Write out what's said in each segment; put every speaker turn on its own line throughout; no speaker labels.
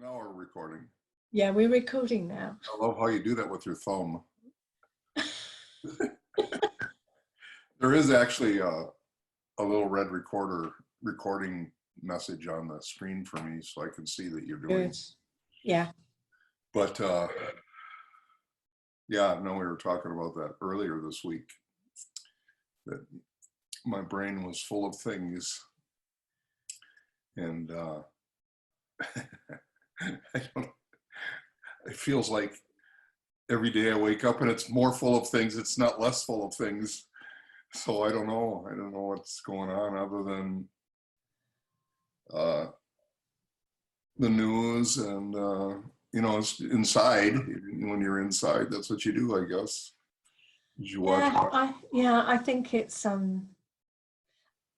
Now we're recording.
Yeah, we're recording now.
I love how you do that with your thumb. There is actually a little red recording message on the screen for me, so I can see that you're doing.
Good. Yeah.
But yeah, no, we were talking about that earlier this week. That my brain was full of things, and it feels like every day I wake up and it's more full of things. It's not less full of things. So I don't know what's going on other than the news and it's inside. When you're inside, that's what you do, I guess. You watch.
I think it's so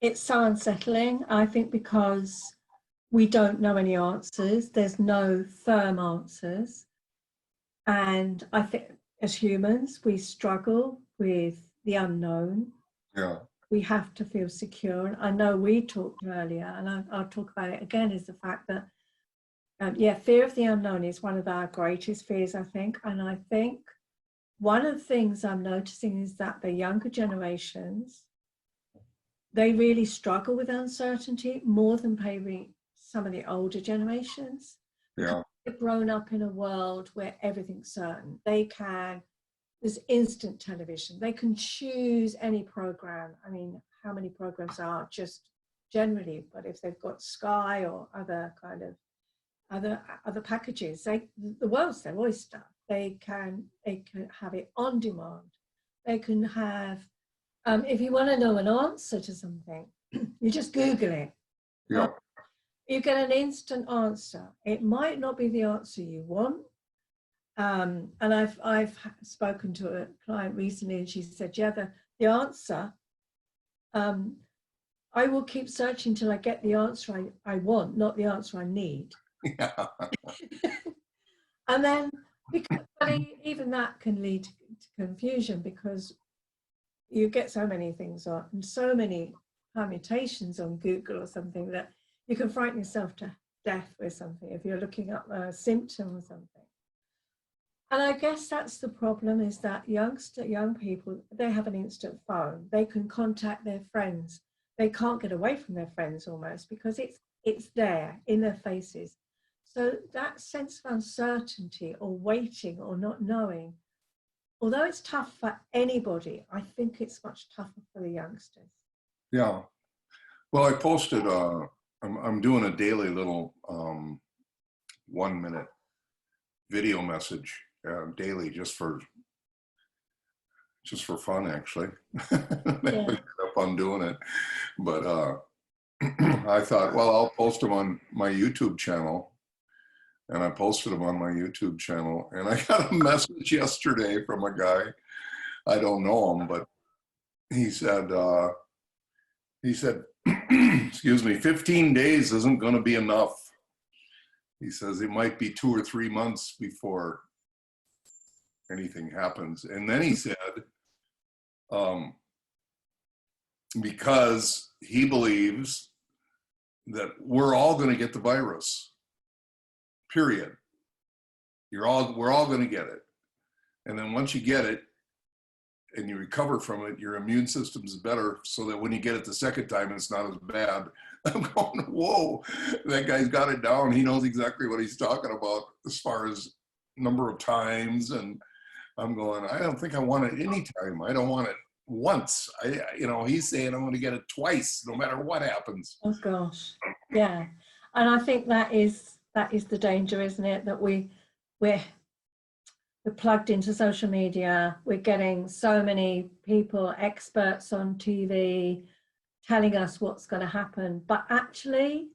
unsettling. I think because we don't know any answers. There's no firm answers. And I think as humans, we struggle with the unknown.
Yeah.
We have to feel secure. And I know we talked earlier, and I'll talk about it again, is the fact that, fear of the unknown is one of our greatest fears, I think. And I think one of the things I'm noticing is that the younger generations, they really struggle with uncertainty more than maybe some of the older generations.
Yeah.
They've grown up in a world where everything's certain. There's instant television. They can choose any program. I mean, how many programs are just generally, but if they've got Sky or other kind of other packages, the world's their oyster. They can have it on demand. They can have, if you want to know an answer to something, you just Google it.
Yeah.
You get an instant answer. It might not be the answer you want. And I've spoken to a client recently, and she said, yeah, the answer, I will keep searching till I get the answer I want, not the answer I need.
Yeah.
And then, even that can lead to confusion, because you get so many things on, and so many permutations on Google or something, that you can frighten yourself to death with something if you're looking up a symptom or something. And I guess that's the problem, is that young people, they have an instant phone. They can contact their friends. They can't get away from their friends almost, because it's there in their faces. So that sense of uncertainty or waiting or not knowing, although it's tough for anybody, I think it's much tougher for the youngsters.
Yeah. Well, I posted, I'm doing a daily little 1 minute video message daily, just for fun, actually.
Yeah.
I up on doing it, but I thought, well, I'll post them on my YouTube channel, and I posted them on my YouTube channel, and I got a message yesterday from a guy. I don't know him, but he said, excuse me, 15 days isn't going to be enough. He says it might be 2 or 3 months before anything happens. And then he said, because he believes that we're all going to get the virus, period. We're all going to get it. And then once you get it and you recover from it, your immune system's better, so that when you get it the second time, it's not as bad. I'm going, whoa, that guy's got it down. He knows exactly what he's talking about as far as number of times. And I'm going, I don't think I want it anytime. I don't want it once. He's saying I'm going to get it twice, no matter what happens.
Oh gosh, yeah. And I think that is the danger, isn't it? That we're plugged into social media. We're getting so many people, experts on TV, telling us what's going to happen, but actually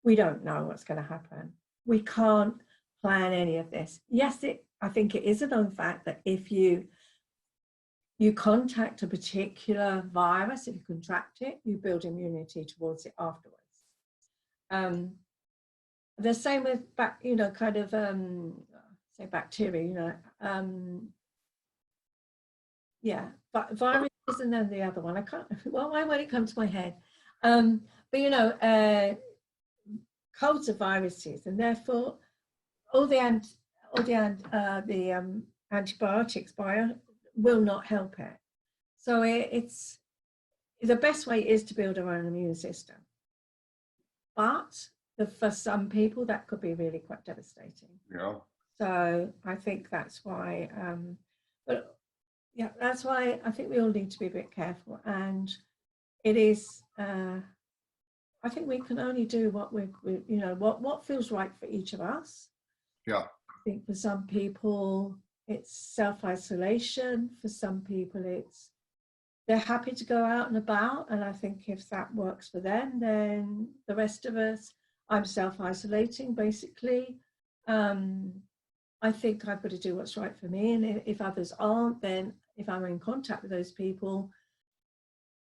we don't know what's going to happen. We can't plan any of this. Yes, I think it is a known fact that if you contact a particular virus, if you contract it, you build immunity towards it afterwards. The same with say bacteria, but viruses, and then the other one, I can't, well, why won't it come to my head? But colds are viruses, and therefore all the antibiotics will not help it. So it's the best way is to build our own immune system. But for some people, that could be really quite devastating.
Yeah.
So I think that's why, but yeah, that's why I think we all need to be a bit careful. And it is, I think we can only do what what feels right for each of us.
Yeah.
I think for some people, it's self-isolation. For some people, they're happy to go out and about. And I think if that works for them, then the rest of us, I'm self-isolating basically. I think I've got to do what's right for me. And if others aren't, then if I'm in contact with those people,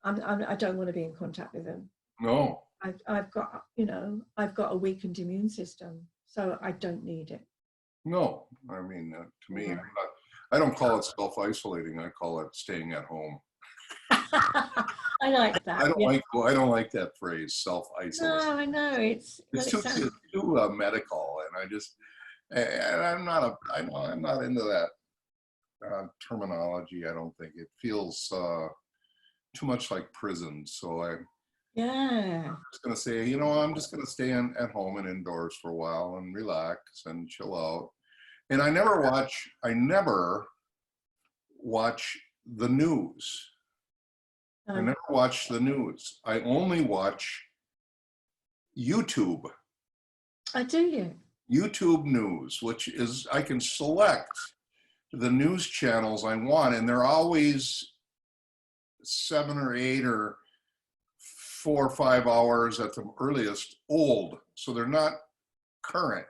I don't want to be in contact with them.
No.
I've got a weakened immune system, so I don't need it.
No. I mean, to me,
Yeah.
I don't call it self-isolating. I call it staying at home.
I like that.
I don't like that phrase, self-isolation.
No, I know it's
too medical, and I'm not into that terminology. I don't think it feels too much like prison. So I'm just gonna say, I'm just gonna stay at home and indoors for a while and relax and chill out. And I never watch the news. I never watch the news. I only watch YouTube. YouTube news, which is, I can select the news channels I want, and they're always 7 or 8 or 4 or 5 hours at the earliest old. So they're not current.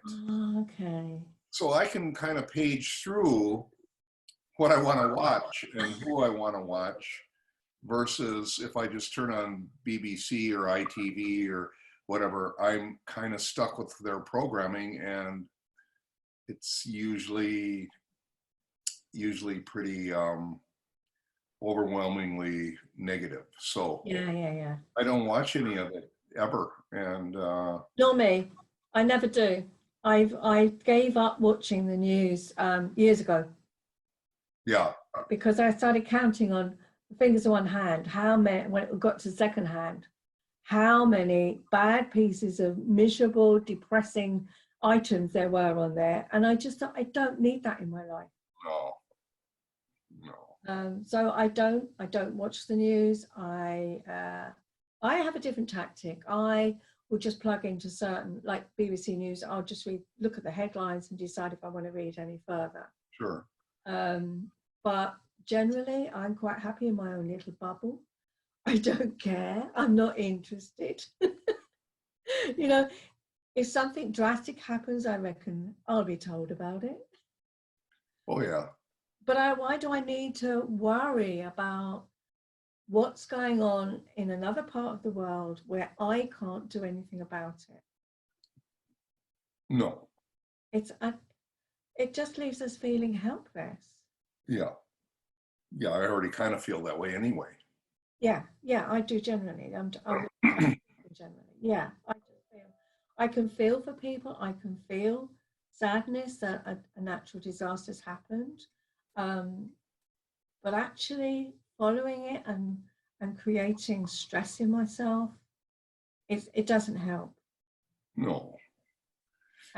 Okay.
So I can kind of page through what I want to watch and who I want to watch, versus if I just turn on BBC or ITV or whatever, I'm kind of stuck with their programming, and it's usually pretty overwhelmingly negative. So
Yeah.
I don't watch any of it ever. And
not me. I never do. I gave up watching the news years ago.
Yeah.
Because I started counting on the fingers of one hand how many, when it got to second hand, how many bad pieces of miserable, depressing items there were on there. And I just thought, I don't need that in my life.
No.
So I don't watch the news. I have a different tactic. I will just plug into certain, like BBC News. I'll just look at the headlines and decide if I want to read any further.
Sure.
But generally, I'm quite happy in my own little bubble. I don't care. I'm not interested. If something drastic happens, I reckon I'll be told about it.
Oh, yeah.
But why do I need to worry about what's going on in another part of the world where I can't do anything about it?
No.
It just leaves us feeling helpless.
Yeah. I already kind of feel that way anyway.
Yeah, I do generally. I'm generally. Yeah, I can feel for people. I can feel sadness that a natural disaster's happened. But actually following it and creating stress in myself, it doesn't help.
No.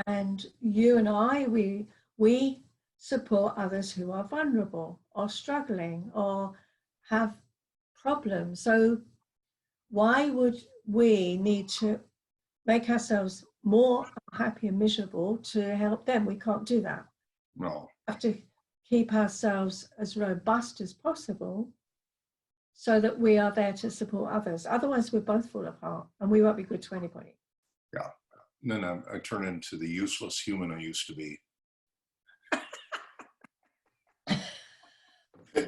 And you and I, we support others who are vulnerable or struggling or have problems. So why would we need to make ourselves more happy and miserable to help them? We can't do that.
No.
We have to keep ourselves as robust as possible so that we are there to support others. Otherwise, we both fall apart and we won't be good to anybody.
Yeah. And then I turn into the useless human I used to be.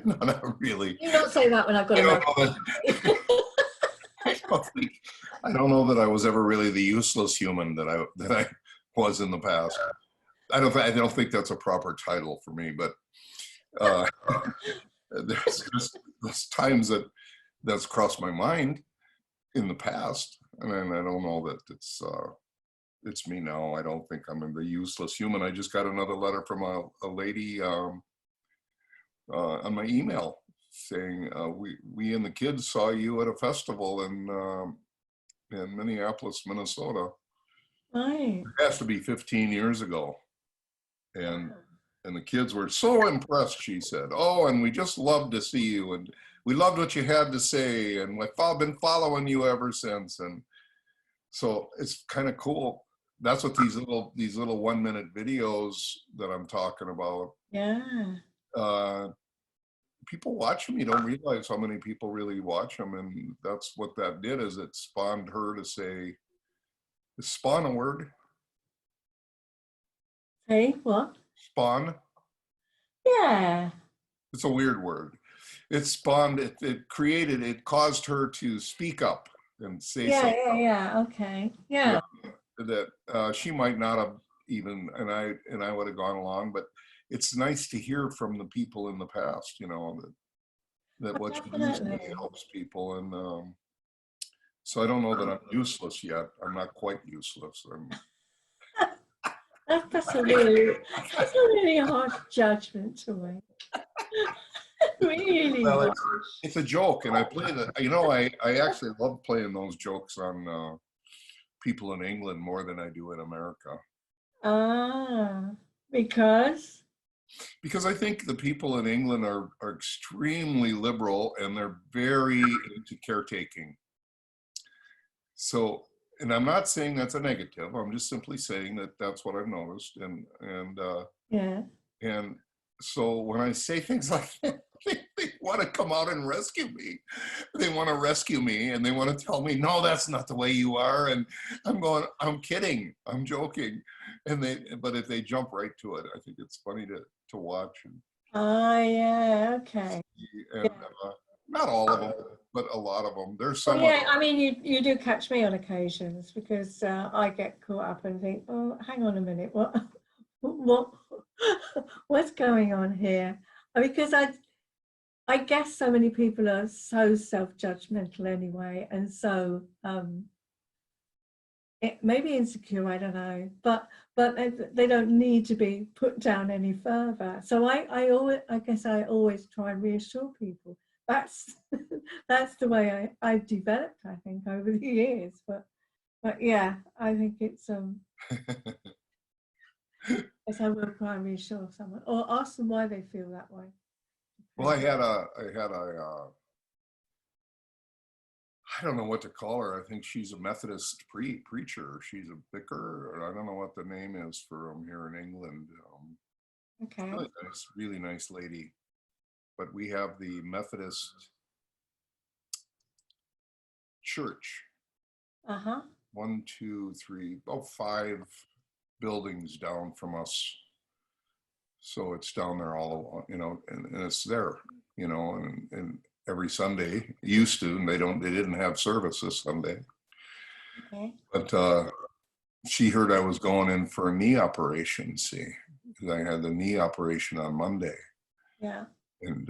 No, not really.
You not say that when I've got
I don't know that I was ever really the useless human that I was in the past. I don't think that's a proper title for me, but there's times that's crossed my mind in the past, and I don't know that it's it's me now. I don't think I'm the useless human. I just got another letter from a lady on my email saying, we and the kids saw you at a festival in Minneapolis, Minnesota.
Right.
It has to be 15 years ago. And the kids were so impressed, she said. Oh, and we just loved to see you, and we loved what you had to say, and we've been following you ever since. And so it's kind of cool. That's what these little 1-minute videos that I'm talking about.
Yeah.
People watch them. You don't realize how many people really watch them, and that's what that did. Is it spawned her to say, is spawn a word?
Hey, what?
Spawn.
Yeah.
It's a weird word. It spawned. It caused her to speak up and say
Yeah,
something.
yeah, yeah. Okay. Yeah.
That she might not have even, and I would have gone along, but it's nice to hear from the people in the past, you know, that what you do
Definitely.
helps people. And so I don't know that I'm useless yet. I'm not quite useless.
That's a really harsh judgment to make. Really
Well,
harsh.
it's a joke, and I play the. You know, I actually love playing those jokes on people in England more than I do in America.
Ah, because?
Because I think the people in England are extremely liberal, and they're very into caretaking. So, and I'm not saying that's a negative. I'm just simply saying that that's what I've noticed.
Yeah.
And so when I say things like that, they want to come out and rescue me. They want to rescue me, and they want to tell me, no, that's not the way you are. And I'm going, I'm kidding, I'm joking. But if they jump right to it, I think it's funny to watch.
Ah, yeah. Okay.
And not all of them, but a lot of them. There's some.
Well, yeah, I mean, you do catch me on occasions because I get caught up and think, oh, hang on a minute, what, what's going on here? Because I guess so many people are so self-judgmental anyway, and so maybe insecure, I don't know, but they don't need to be put down any further. So I guess I always try and reassure people. That's that's the way I've developed, I think, over the years. But yeah, I think it's guess I will try and reassure someone or ask them why they feel that way.
Well, I had a I don't know what to call her. I think she's a Methodist preacher. She's a vicar, or I don't know what the name is for them here in England.
Okay.
Really nice lady. But we have the Methodist church.
Uh-huh.
1, 2, 3, about 5 buildings down from us. So it's down there all along, you know, and it's there, you know, and every Sunday used to, and they didn't have service this Sunday.
Okay.
But she heard I was going in for a knee operation, see, because I had the knee operation on Monday.
Yeah.
And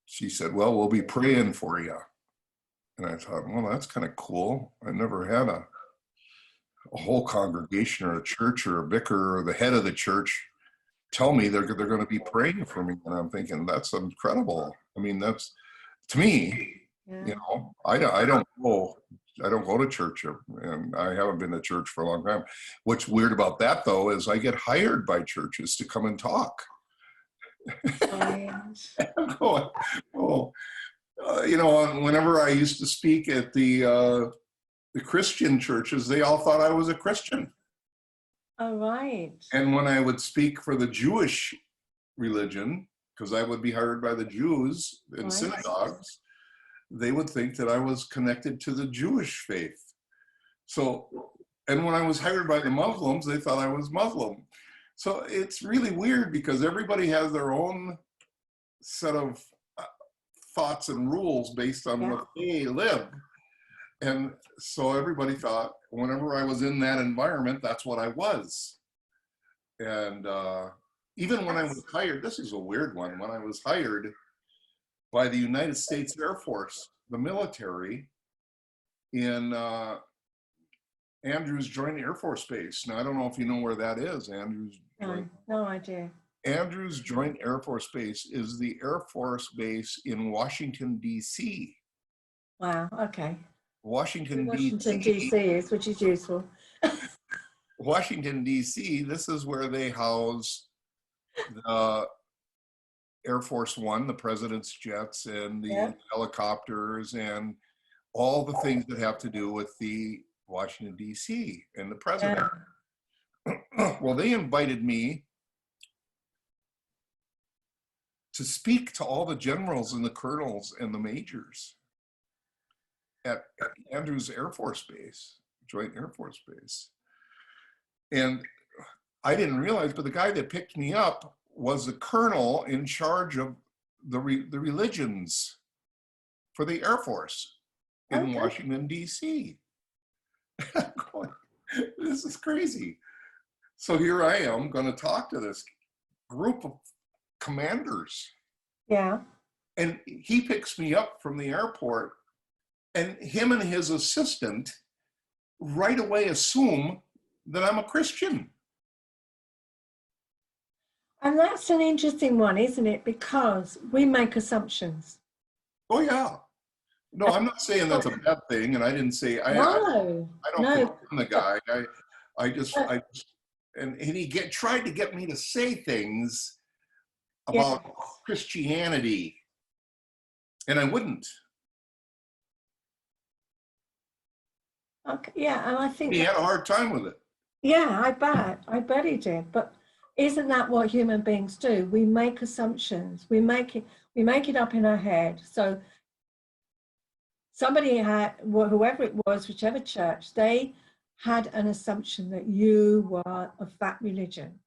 she said, well, we'll be praying for you. And I thought, well, that's kind of cool. I never had a whole congregation or a church or a vicar or the head of the church tell me they're going to be praying for me. And I'm thinking, that's incredible. I mean, that's, to me,
Yeah.
you know, I don't go to church, and I haven't been to church for a long time. What's weird about that, though, is I get hired by churches to come and talk.
Right.
I'm going, oh, you know, whenever I used to speak at the Christian churches, they all thought I was a Christian.
All right.
And when I would speak for the Jewish religion, because I would be hired by the Jews in
Right.
synagogues, they would think that I was connected to the Jewish faith. So, and when I was hired by the Muslims, they thought I was Muslim. So it's really weird because everybody has their own set of thoughts and rules based on what they live. And so everybody thought whenever I was in that environment, that's what I was. And even when I was hired, this is a weird one, when I was hired by the United States Air Force, the military, in Andrews Joint Air Force Base. Now, I don't know if you know where that is, Andrews
No,
Joint.
no idea.
Andrews Joint Air Force Base is the Air Force base in Washington, D.C.
Wow, okay.
Washington,
Washington,
D.C.
D.C. is, which is useful.
Washington, D.C., this is where they house the Air Force One, the president's jets, and the
Yeah.
helicopters, and all the things that have to do with the Washington, D.C. and the president. Well, they invited me to speak to all the generals and the colonels and the majors at Andrews Air Force Base, Joint Air Force Base. And I didn't realize, but the guy that picked me up was the colonel in charge of the religions for the Air Force in
Okay.
Washington, D.C. I'm going, this is crazy. So here I am going to talk to this group of commanders.
Yeah.
And he picks me up from the airport, and him and his assistant right away assume that I'm a Christian.
And that's an interesting one, isn't it? Because we make assumptions.
Oh yeah. No, I'm not saying that's a bad thing, and I didn't say I
No,
don't
no.
condemn the guy. And he tried to get me to say things about
Yes.
Christianity, and I wouldn't.
Okay. Yeah, and I think
He had a hard time with it.
yeah, I bet he did. But isn't that what human beings do? We make assumptions. We make it up in our head. So somebody had, whoever it was, whichever church, they had an assumption that you were of that religion.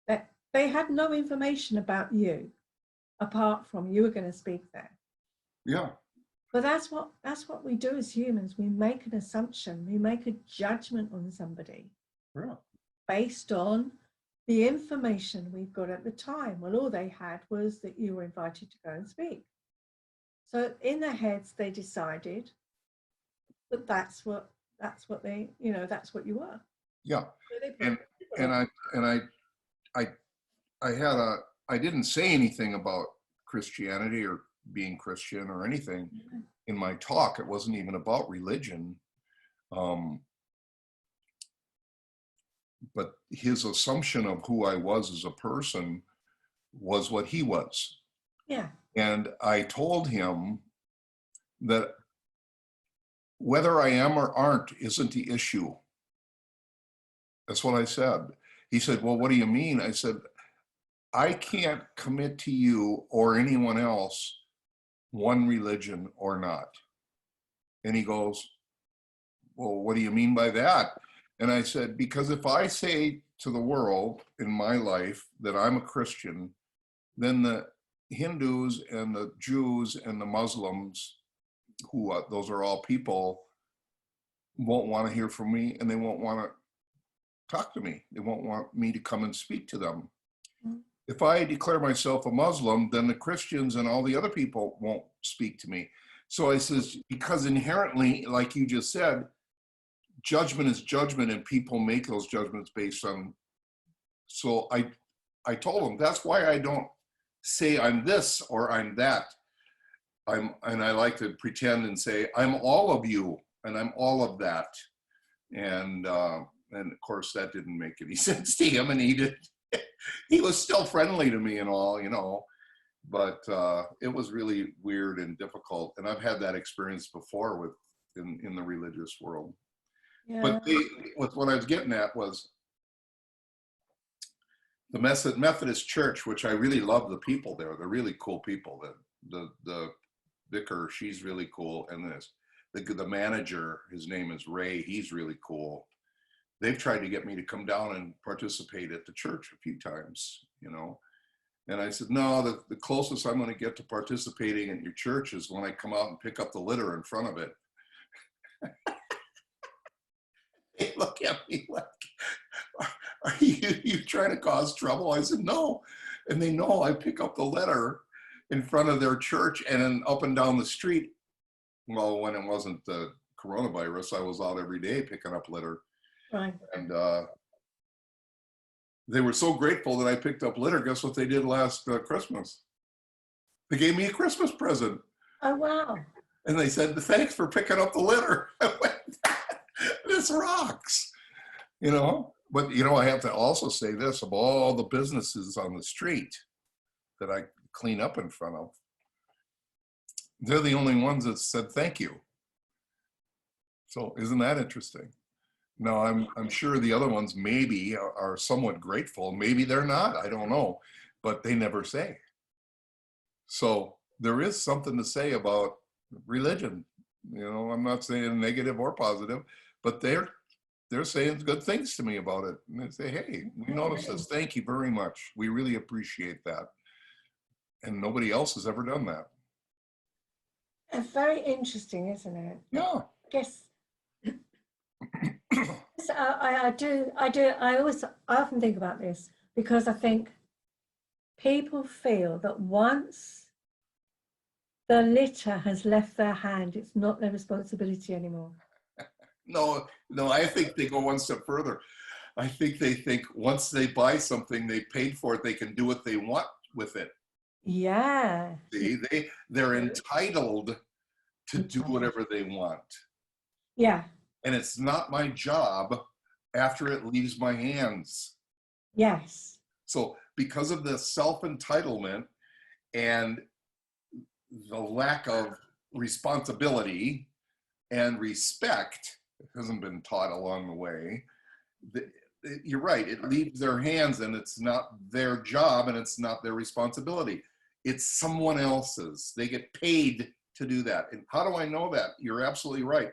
That they had no information about you apart from you were going to speak there.
Yeah.
But that's what we do as humans. We make an assumption. We make a judgment on somebody.
Yeah.
Based on the information we've got at the time. Well, all they had was that you were invited to go and speak. So in their heads, they decided that that's what they, that's what you were.
Yeah.
So
I didn't say anything about Christianity or being Christian or anything in my talk. It wasn't even about religion. But his assumption of who I was as a person was what he was.
Yeah.
And I told him that whether I am or aren't isn't the issue. That's what I said. He said, well, what do you mean? I said, I can't commit to you or anyone else one religion or not. And he goes, well, what do you mean by that? And I said, because if I say to the world in my life that I'm a Christian, then the Hindus and the Jews and the Muslims, who those are all people, won't want to hear from me, and they won't want to talk to me. They won't want me to come and speak to them. Mm-hmm. If I declare myself a Muslim, then the Christians and all the other people won't speak to me. So I says, because inherently, like you just said, judgment is judgment, and people make those judgments based on. So I told him that's why I don't say I'm this or I'm that. And I like to pretend and say I'm all of you and I'm all of that. And of course that didn't make any sense to him, and he was still friendly to me and all, but it was really weird and difficult. And I've had that experience before in the religious world. Yeah. But what I was getting at was the Methodist Church, which I really love the people there. They're really cool people. The vicar, she's really cool. And the manager, his name is Ray. He's really cool. They've tried to get me to come down and participate at the church a few times, And I said, no, the closest I'm going to get to participating in your church is when I come out and pick up the litter in front of it. They look at me like, are you trying to cause trouble? I said, no. And they know I pick up the litter in front of their church and then up and down the street. Well, when it wasn't the coronavirus, I was out every day picking up litter.
Right.
And they were so grateful that I picked up litter. Guess what they did last Christmas? They gave me a Christmas present.
Oh, wow.
And they said, thanks for picking up the litter. I went, this rocks, you know? But, you know, I have to also say this, of all the businesses on the street that I clean up in front of, they're the only ones that said thank you. So isn't that interesting? Now, I'm sure the other ones maybe are somewhat grateful. Maybe they're not, I don't know, but they never say. So there is something to say about religion. You know, I'm not saying negative or positive, but they're saying good things to me about it. And they say, hey, we noticed this. Thank you very much. We really appreciate that. And nobody else has ever done that.
It's very interesting, isn't it?
Yeah.
I guess I often think about this because I think people feel that once the litter has left their hand, it's not their responsibility anymore.
No, I think they go one step further. I think they think once they buy something, they paid for it, they can do what they want with it.
Yeah.
See, they're entitled to do whatever they want.
Yeah.
And it's not my job after it leaves my hands.
Yes.
So because of the self-entitlement and the lack of responsibility and respect, it hasn't been taught along the way, you're right, it leaves their hands and it's not their job and it's not their responsibility. It's someone else's. They get paid to do that. And how do I know that? You're absolutely right.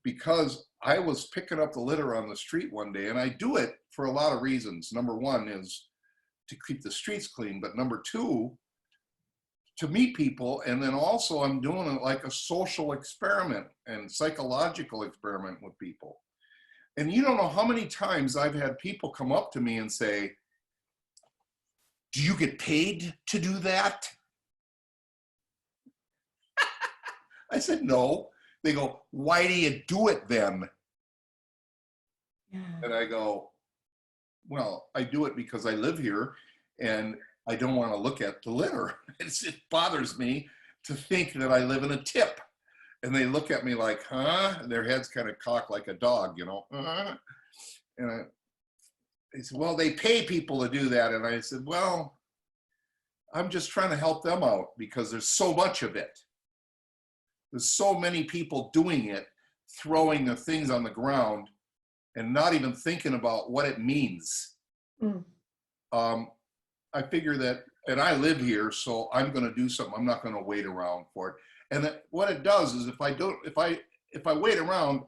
Because I was picking up the litter on the street one day, and I do it for a lot of reasons. Number one is to keep the streets clean, but number two, to meet people. And then also I'm doing it like a social experiment and psychological experiment with people. And you don't know how many times I've had people come up to me and say, do you get paid to do that? I said, no. They go, why do you do it then?
Yeah.
And I go, well, I do it because I live here and I don't want to look at the litter. It bothers me to think that I live in a tip. And they look at me like, huh? And their heads kind of cock like a dog, you know. And they said, well, they pay people to do that. And I said, well, I'm just trying to help them out because there's so much of it. There's so many people doing it, throwing the things on the ground and not even thinking about what it means.
Mm.
I figure that, and I live here, so I'm going to do something. I'm not going to wait around for it. And what it does is if I wait around,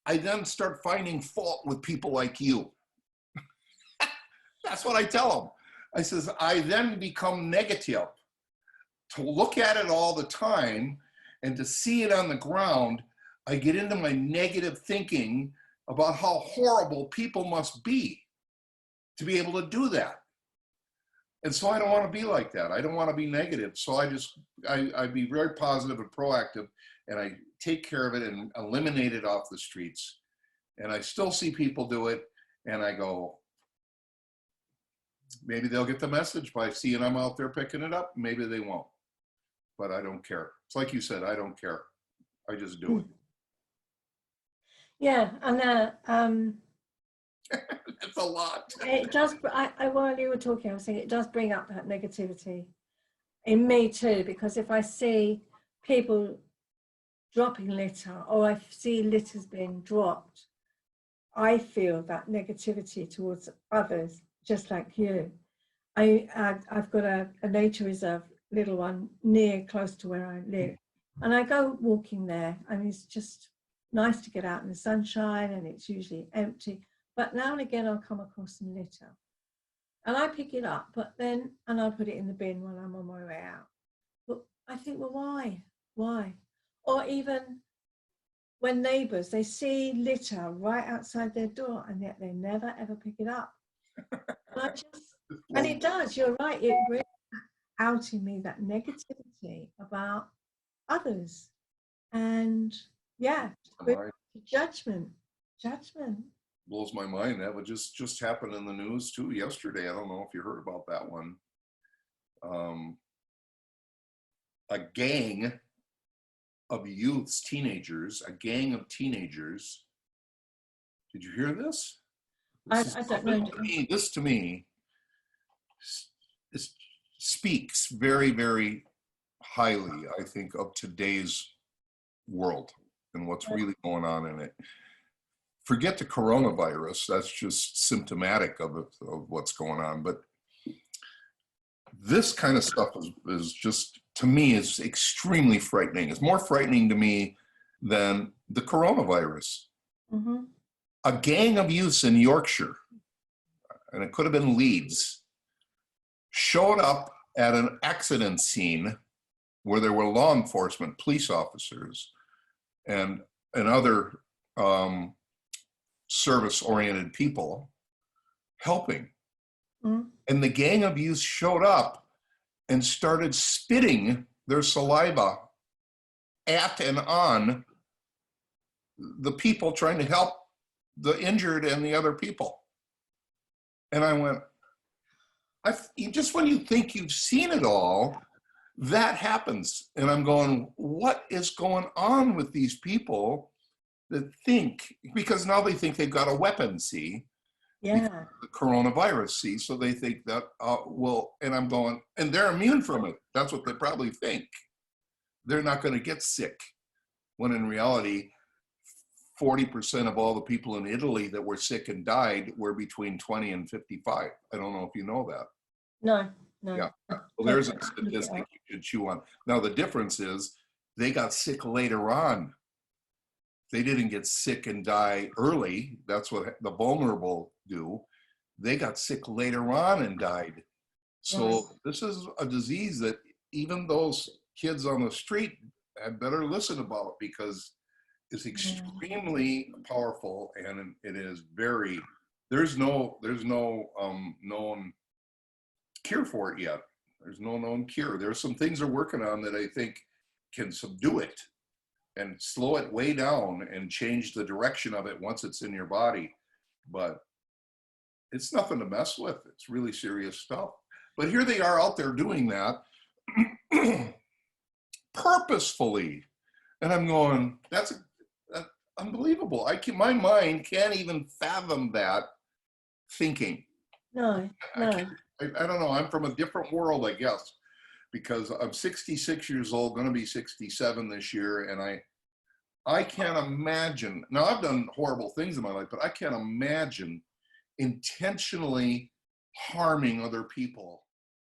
I then start finding fault with people like you. That's what I tell them. I says, I then become negative. To look at it all the time and to see it on the ground, I get into my negative thinking about how horrible people must be to be able to do that. And so I don't want to be like that. I don't want to be negative. So I be very positive and proactive, and I take care of it and eliminate it off the streets. And I still see people do it, and I go, maybe they'll get the message by seeing I'm out there picking it up. Maybe they won't. But I don't care. It's like you said, I don't care. I just do it.
Yeah, and
It's a lot.
it does. While you were talking, I was saying it does bring up that negativity in me too, because if I see people dropping litter or I see litters being dropped, I feel that negativity towards others, just like you. I've got a nature reserve, little one, close to where I live. And I go walking there, and it's just nice to get out in the sunshine, and it's usually empty. But now and again, I'll come across some litter. And I pick it up, and I'll put it in the bin when I'm on my way out. But I think, well, why? Why? Or even when neighbours, they see litter right outside their door, and yet they never, ever pick it up. And it does, you're right, it brings out in me that negativity about others. And yeah, judgment judgment.
Blows my mind. That would just happened in the news too yesterday. I don't know if you heard about that one. A gang of youths, teenagers, a gang of teenagers. Did you hear this?
I don't know.
This to me speaks very, very highly, I think, of today's world and what's really going on in it. Forget the coronavirus, that's just symptomatic of it, of what's going on. But this kind of stuff is just, to me, is extremely frightening. It's more frightening to me than the coronavirus.
Mm-hmm.
A gang of youths in Yorkshire, and it could have been Leeds, showed up at an accident scene where there were law enforcement, police officers, and other service-oriented people helping.
Mm-hmm.
And the gang of youths showed up and started spitting their saliva at and on the people trying to help the injured and the other people. And I went, just when you think you've seen it all, that happens. And I'm going, what is going on with these people that think, because now they think they've got a weapon, see?
Yeah.
The coronavirus, see? So they think that, and I'm going, and they're immune from it. That's what they probably think. They're not going to get sick. When in reality, 40% of all the people in Italy that were sick and died were between 20 and 55. I don't know if you know that.
No.
Yeah. Well, there's a statistic you should chew on. Now, the difference is they got sick later on. They didn't get sick and die early. That's what the vulnerable do. They got sick later on and died. So
Yes.
This is a disease that even those kids on the street had better listen about, because it's extremely powerful, and it is very, there's no known cure for it yet. There's no known cure. There's some things they're working on that I think can subdue it and slow it way down and change the direction of it once it's in your body. But it's nothing to mess with. It's really serious stuff. But here they are out there doing that purposefully. And I'm going, that's unbelievable. My mind can't even fathom that thinking.
No.
I don't know. I'm from a different world, I guess, because I'm 66 years old, going to be 67 this year. And I can't imagine. Now, I've done horrible things in my life, but I can't imagine intentionally harming other people